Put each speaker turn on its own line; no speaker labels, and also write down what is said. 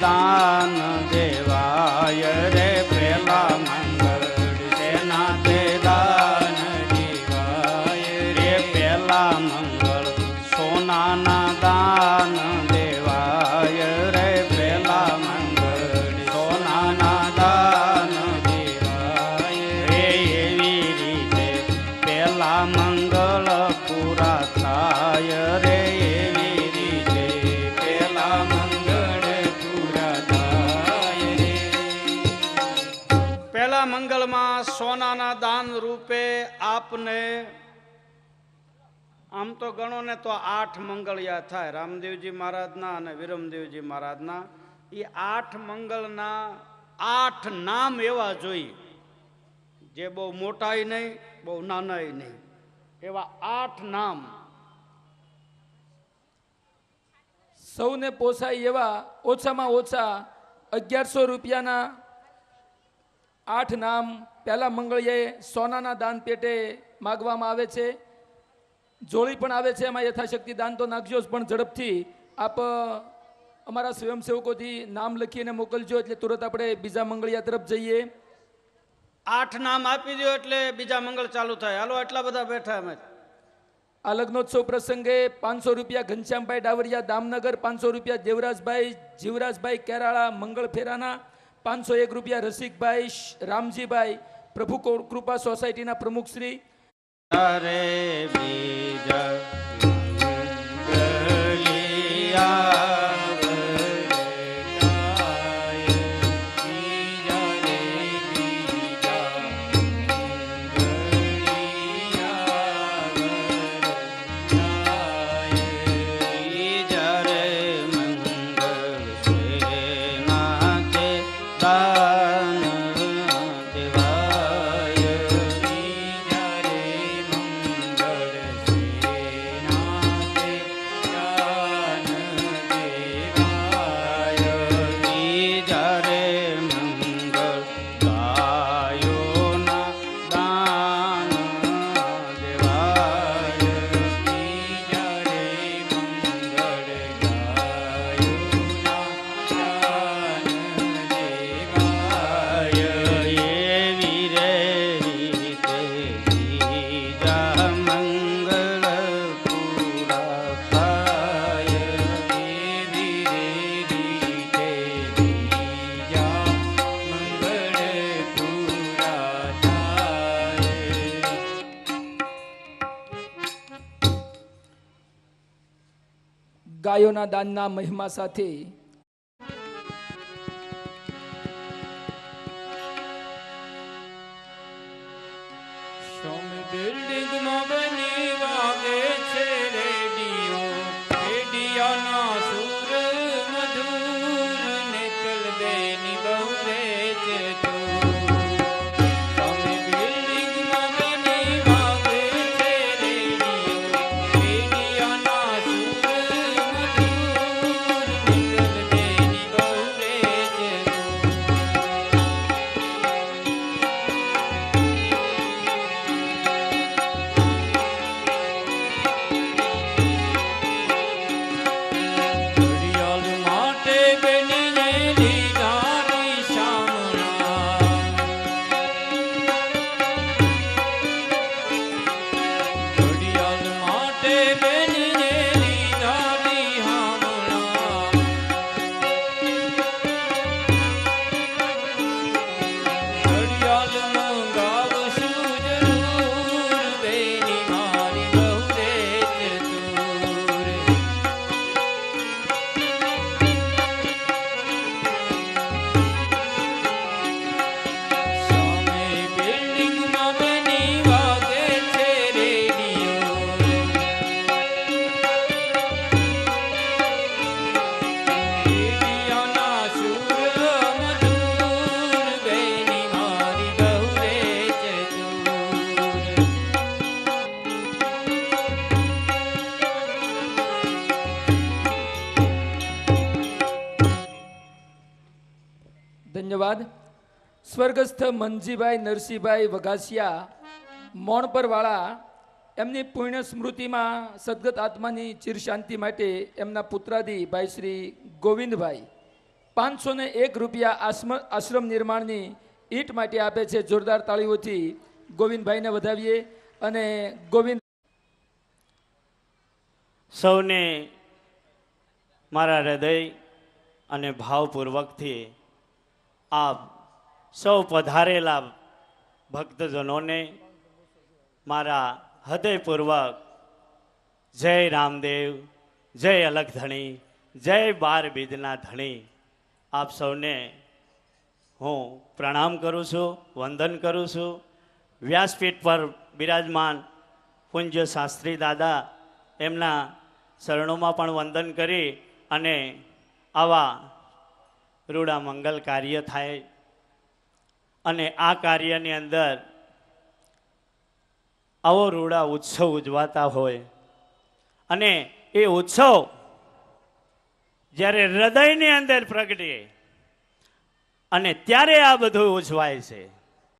દાન દેવાય રે પેલા મંગળ સેના તે દાન દેવાય રે પેલા મંગળ સોનાના દાન દેવાય રે પેલા મંગળ સોનાના દાન દેવાય રે એવી રીતે પેલા મંગળ પૂરા થાય રે મંગળમાં સોનાના દાન રૂપે આપને આમ તો ગણો ને તો 8 મંગળ યાદ થાય રામદેવજી મહારાજના અને વિરમદેવજી મહારાજના. એ 8 મંગળના 8 નામ એવા જોઈએ જે બહુ મોટાય નહીં બહુ નાનાય નહીં, એવા 8 નામ
સૌને પોસાય એવા ઓછામાં ઓછા 1100 રૂપિયાના 8 નામ પહેલા મંગળીએ સોનાના દાન પેટે માગવામાં આવે છે. જોડી પણ આવે છે, એમાં યથાશક્તિ દાન તો નાખજો, પણ ઝડપથી આપ અમારા સ્વયંસેવકોથી નામ લખીને મોકલજો એટલે તુરંત આપણે બીજા મંગળિયા તરફ જઈએ.
8 નામ આપી દો એટલે બીજા મંગળ ચાલુ થાય. હાલો એટલા બધા બેઠા અમે.
આ લગ્નોત્સવ પ્રસંગે 500 રૂપિયા ઘનશ્યામભાઈ ડાવરિયા દામનગર, 500 રૂપિયા દેવરાજભાઈ જીવરાજભાઈ કેરાળા મંગળ ફેરાના, 501 રૂપિયા રસિકભાઈ રામજીભાઈ પ્રભુ કૃપા સોસાયટીના પ્રમુખ શ્રી.
અરે બીજા મંગલિયા
ગાયોના દાનના મહિમા સાથે
બિલ્ડિંગમાં બની વાગે છે રેડિયો, રેડિયોના સુર મધુર ને કલબેની બહુ વેચ તો
ધન્યવાદ. સ્વર્ગસ્થ મનજીભાઈ નરસિંહભાઈ વઘાસિયા મોણપરવાળા એમની પુણ્ય સ્મૃતિમાં સદગત આત્માની ચિરશાંતિ માટે એમના પુત્રાદી ભાઈ શ્રી ગોવિંદભાઈ 501 રૂપિયા આશ્રમ નિર્માણની ઈંટ માટે આપે છે. જોરદાર તાળીઓથી ગોવિંદભાઈને વધાવીએ. અને ગોવિંદ
સૌને મારા હૃદય અને ભાવપૂર્વકથી આપ સૌ પધારેલા ભક્તજનોને મારા હૃદયપૂર્વક જય રામદેવ, જય અલગ ધણી, જય બાર બીજના ધણી આપ સૌને હું પ્રણામ કરું છું, વંદન કરું છું. વ્યાસપીઠ પર બિરાજમાન પૂજ્ય શાસ્ત્રી દાદા એમના શરણોમાં પણ વંદન કરી અને આવા રૂડા મંગલ કાર્ય થાય અને આ કાર્યની અંદર આવો રૂડા ઉત્સવ ઉજવાતા હોય અને એ ઉત્સવ જ્યારે હૃદયની અંદર પ્રગટે અને ત્યારે આ બધું ઉજવાય છે.